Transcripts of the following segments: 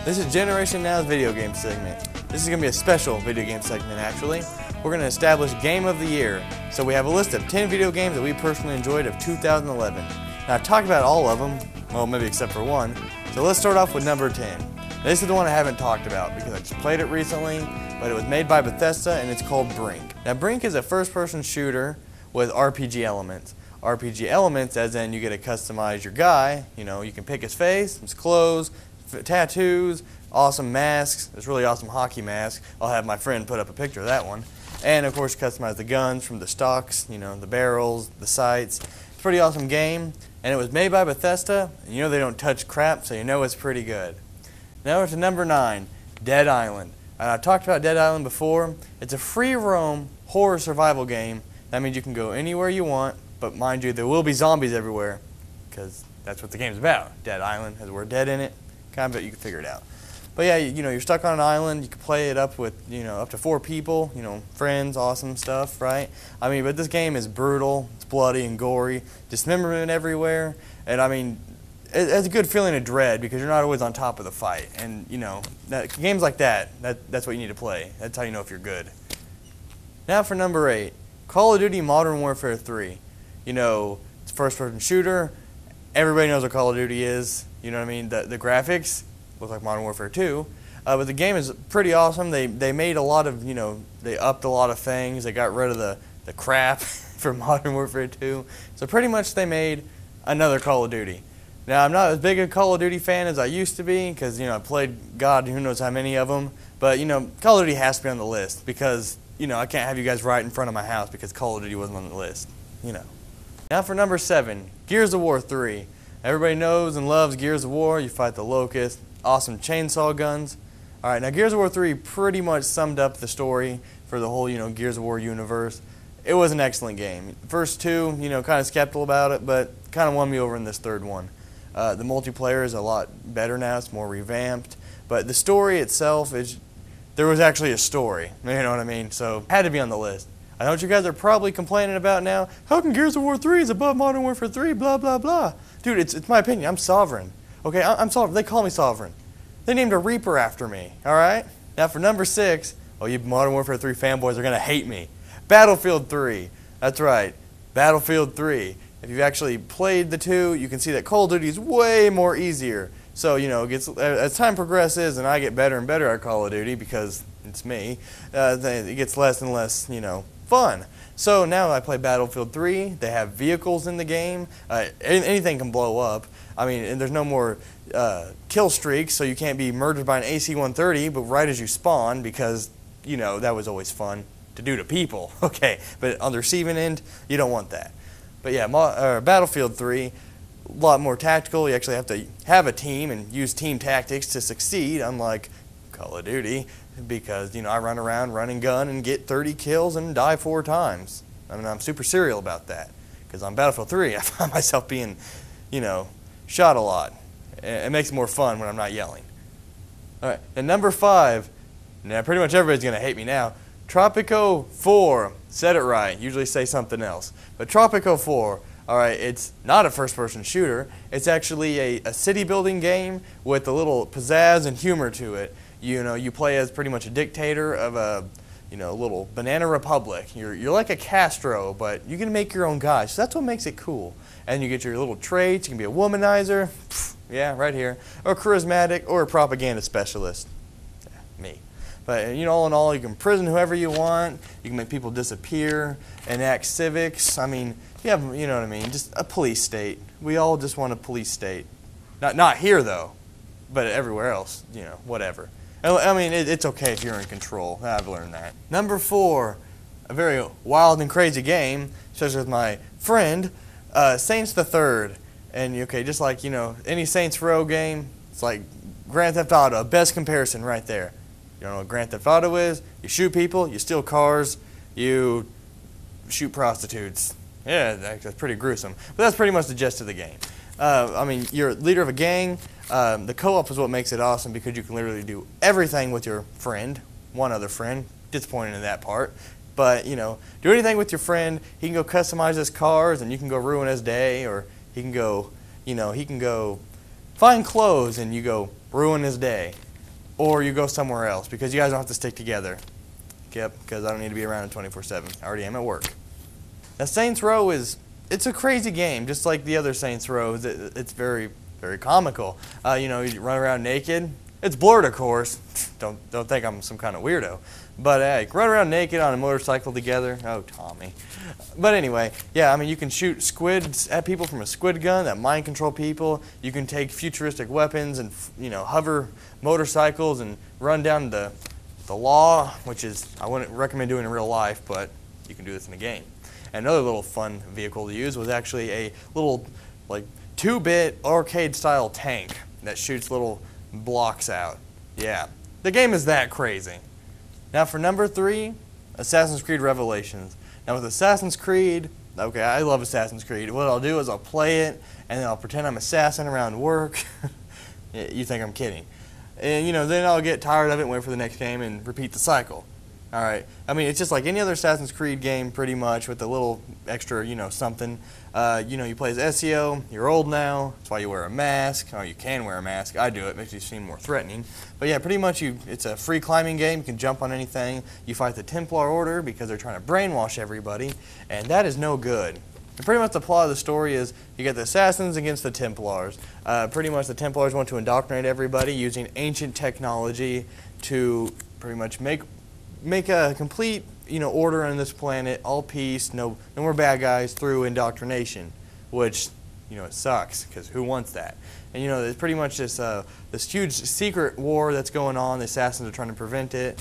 This is Generation Now's video game segment. This is going to be a special video game segment, actually. We're going to establish Game of the Year. So we have a list of 10 video games that we personally enjoyed of 2011. Now, I've talked about all of them, well, maybe except for one. So let's start off with number 10. This is the one I haven't talked about because I just played it recently, but it was made by Bethesda and it's called Brink. Now, Brink is a first-person shooter with RPG elements. RPG elements as in you get to customize your guy. You know, you can pick his face, his clothes, tattoos, awesome masks. This really awesome hockey mask. I'll have my friend put up a picture of that one. And of course customize the guns from the stocks, you know, the barrels, the sights. It's a pretty awesome game. And it was made by Bethesda. And you know they don't touch crap, so you know it's pretty good. Now we're to number 9, Dead Island. I've talked about Dead Island before. It's a free roam horror survival game. That means you can go anywhere you want, but mind you, there will be zombies everywhere because that's what the game's about. Dead Island has the word dead in it. Kind of, but you can figure it out. But yeah, you know, you're stuck on an island. You can play it up with, you know, up to 4 people. You know, friends, awesome stuff, right? I mean, but this game is brutal. It's bloody and gory, dismemberment everywhere, and I mean, it's a good feeling of dread because you're not always on top of the fight. And you know, games like that's what you need to play. That's how you know if you're good. Now for number 8, Call of Duty Modern Warfare 3. You know, it's a first-person shooter. Everybody knows what Call of Duty is. You know what I mean? The graphics look like Modern Warfare 2. But the game is pretty awesome. They made a lot of, you know, they upped a lot of things. They got rid of the crap from Modern Warfare 2. So pretty much they made another Call of Duty. Now, I'm not as big a Call of Duty fan as I used to be because, you know, I played God who knows how many of them. But, you know, Call of Duty has to be on the list because, you know, I can't have you guys right in front of my house because Call of Duty wasn't on the list, you know. Now for number 7, Gears of War 3. Everybody knows and loves Gears of War. You fight the Locust, awesome chainsaw guns. All right, now Gears of War 3 pretty much summed up the story for the whole, you know, Gears of War universe. It was an excellent game. The first 2, you know, kind of skeptical about it, but kind of won me over in this third one. The multiplayer is a lot better now. It's more revamped. But the story itself, there was actually a story. You know what I mean? So it had to be on the list. I know what you guys are probably complaining about now. How come Gears of War 3 is above Modern Warfare 3? Blah, blah, blah. Dude, it's my opinion. I'm sovereign. Okay, I'm sovereign. They call me sovereign. They named a Reaper after me. All right? Now for number 6, oh, you Modern Warfare 3 fanboys are going to hate me. Battlefield 3. That's right. Battlefield 3. If you've actually played the 2, you can see that Call of Duty is way more easier. So, you know, as time progresses and I get better and better at Call of Duty because it's me, it gets less and less, you know, fun. So now I play Battlefield 3. They have vehicles in the game. Anything can blow up. I mean, and there's no more kill streaks, so you can't be murdered by an AC-130, but right as you spawn because, you know, that was always fun to do to people. Okay, but on the receiving end, you don't want that. But yeah, Battlefield 3, a lot more tactical. You actually have to have a team and use team tactics to succeed, unlike Call of Duty, because, you know, I run around, run and gun, and get 30 kills and die 4 times. I mean, I'm super serial about that, because on Battlefield 3, I find myself being, you know, shot a lot. It makes it more fun when I'm not yelling. All right, and number 5, now pretty much everybody's going to hate me now, Tropico 4. Said it right. Usually say something else. But Tropico 4, all right, it's not a first-person shooter. It's actually a city-building game with a little pizzazz and humor to it. You know, you play as pretty much a dictator of a, you know, little banana republic. You're like a Castro, but you can make your own guy. So that's what makes it cool. And you get your little traits. You can be a womanizer. Pfft, yeah, right here. Or charismatic, or a propaganda specialist. Yeah, me. But, you know, all in all, you can imprison whoever you want. You can make people disappear, enact civics. I mean, you have, you know what I mean, just a police state. We all just want a police state. Not here, though, but everywhere else, you know, whatever. I mean, it's okay if you're in control. I've learned that. Number 4, a very wild and crazy game, especially with my friend, Saints the Third. And, okay, just like, you know, any Saints Row game, it's like Grand Theft Auto, best comparison right there. You don't know what Grand Theft Auto is? You shoot people, you steal cars, you shoot prostitutes. Yeah, that's pretty gruesome. But that's pretty much the gist of the game. I mean, you're a leader of a gang. The co-op is what makes it awesome because you can literally do everything with your friend, one other friend. Disappointed in that part. But, you know, do anything with your friend. He can go customize his cars and you can go ruin his day, or he can go, you know, he can go find clothes and you go ruin his day. or you go somewhere else because you guys don't have to stick together. Yep, because I don't need to be around 24/7. I already am at work. Now, Saints Row it's a crazy game, just like the other Saints Row. It's very, very comical. You run around naked. It's blurred, of course. Don't think I'm some kind of weirdo. But hey, run around naked on a motorcycle together. Oh, Tommy. But anyway, yeah, I mean, you can shoot squids at people from a squid gun that mind control people. You can take futuristic weapons and hover motorcycles and run down the law, which is I wouldn't recommend doing in real life, but you can do this in a game. And another little fun vehicle to use was actually a little 2-bit arcade-style tank that shoots little blocks out. Yeah, the game is that crazy. Now for number 3, Assassin's Creed Revelations. Now with Assassin's Creed, okay, I love Assassin's Creed. What I'll do is I'll play it, and then I'll pretend I'm assassin around work. You think I'm kidding. And then I'll get tired of it and wait for the next game and repeat the cycle. All right. I mean, it's just like any other Assassin's Creed game, pretty much, with a little extra, something. You play as Ezio. You're old now. That's why you wear a mask. Oh, you can wear a mask. I do it. Makes you seem more threatening. But yeah, pretty much, it's a free climbing game. You can jump on anything. You fight the Templar Order because they're trying to brainwash everybody, and that is no good. And pretty much the plot of the story is you get the Assassins against the Templars. Pretty much the Templars want to indoctrinate everybody using ancient technology to pretty much make a complete order on this planet, all peace, no more bad guys through indoctrination, which it sucks because who wants that? And it's pretty much this huge secret war that's going on. The Assassins are trying to prevent it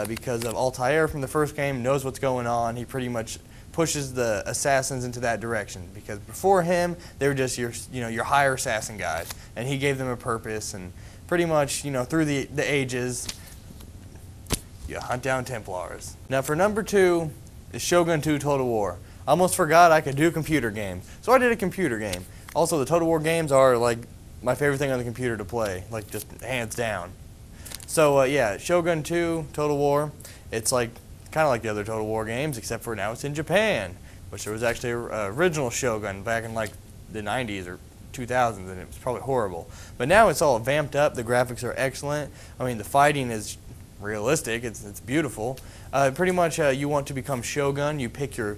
because of Altair from the first game knows what's going on. He pretty much pushes the Assassins into that direction because before him they were just your higher assassin guys, and he gave them a purpose. And pretty much through the ages, you hunt down Templars. Now for number 2 is Shogun 2 Total War. I almost forgot I could do computer games, so I did a computer game. Also, the Total War games are my favorite thing on the computer to play, just hands down. So yeah, Shogun 2 Total War. It's kind of like the other Total War games, except for now it's in Japan, which there was actually an original Shogun back in the 90s or 2000s, and it was probably horrible. But now it's all vamped up. The graphics are excellent. I mean, the fighting is realistic. It's beautiful. Pretty much, you want to become Shogun. You pick your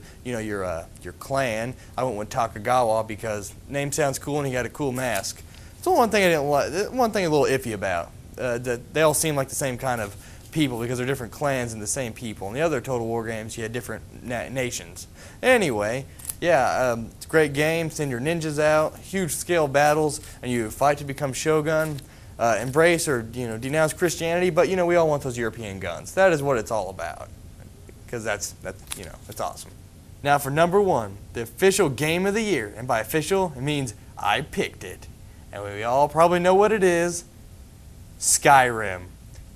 clan. I went with Takagawa because name sounds cool and he got a cool mask. So one thing I didn't like, one thing a little iffy about, that they all seem like the same kind of people because they're different clans and the same people. In the other Total War games, you had different nations. Anyway, yeah, it's a great game. Send your ninjas out, huge scale battles, and you fight to become Shogun. Embrace or denounce Christianity, but we all want those European guns. That is what it's all about, because that's awesome. Now for number 1, the official game of the year, and by official it means I picked it, and we all probably know what it is. Skyrim.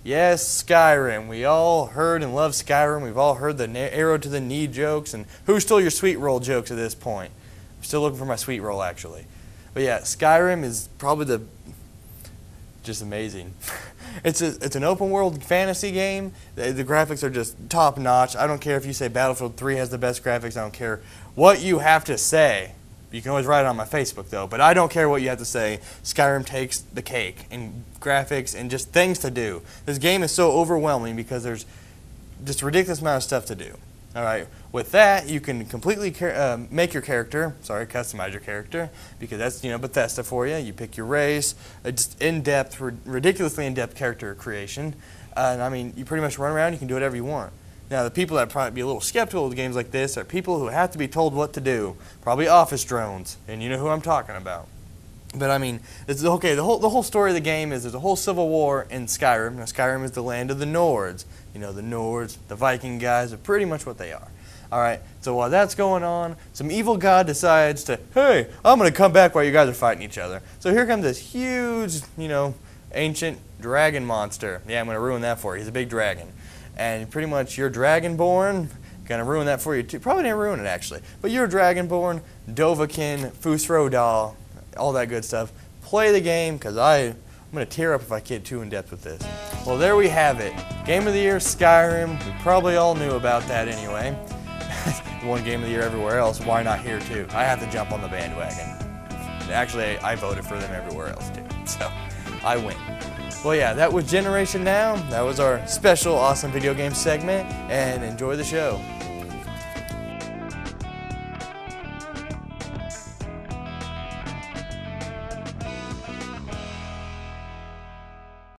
Yes, Skyrim. We all heard and love Skyrim. We've all heard the arrow to the knee jokes, and who stole your sweet roll jokes at this point? I'm still looking for my sweet roll actually, but yeah, Skyrim is probably just amazing. It's an open world fantasy game. The graphics are just top notch. I don't care if you say Battlefield 3 has the best graphics. I don't care what you have to say. You can always write it on my Facebook though, but I don't care what you have to say. Skyrim takes the cake in graphics and just things to do. This game is so overwhelming because there's just a ridiculous amount of stuff to do. All right. With that, you can completely make your character. Sorry, customize your character because that's Bethesda for you. You pick your race, just in-depth, ridiculously in-depth character creation, and I mean you pretty much run around. You can do whatever you want. Now the people that probably be a little skeptical of games like this are people who have to be told what to do. Probably office drones, and you know who I'm talking about. But I mean, it's okay. The whole story of the game is there's a whole civil war in Skyrim. Now Skyrim is the land of the Nords. The Nords, the Viking guys are pretty much what they are. All right. So while that's going on, some evil god decides to, hey, I'm going to come back while you guys are fighting each other. So here comes this huge, ancient dragon monster. Yeah, I'm going to ruin that for you. He's a big dragon, and pretty much you're dragonborn. Gonna ruin that for you too. Probably didn't ruin it actually, but you're dragonborn, Dovahkiin, Fusrodal, all that good stuff. Play the game because I'm going to tear up if I get too in depth with this. Well, there we have it. Game of the year, Skyrim. We probably all knew about that anyway. One game of the year everywhere else. Why not here too? I have to jump on the bandwagon. Actually, I voted for them everywhere else too. So I win. Well, yeah, that was Generation Now. That was our special awesome video game segment, and enjoy the show.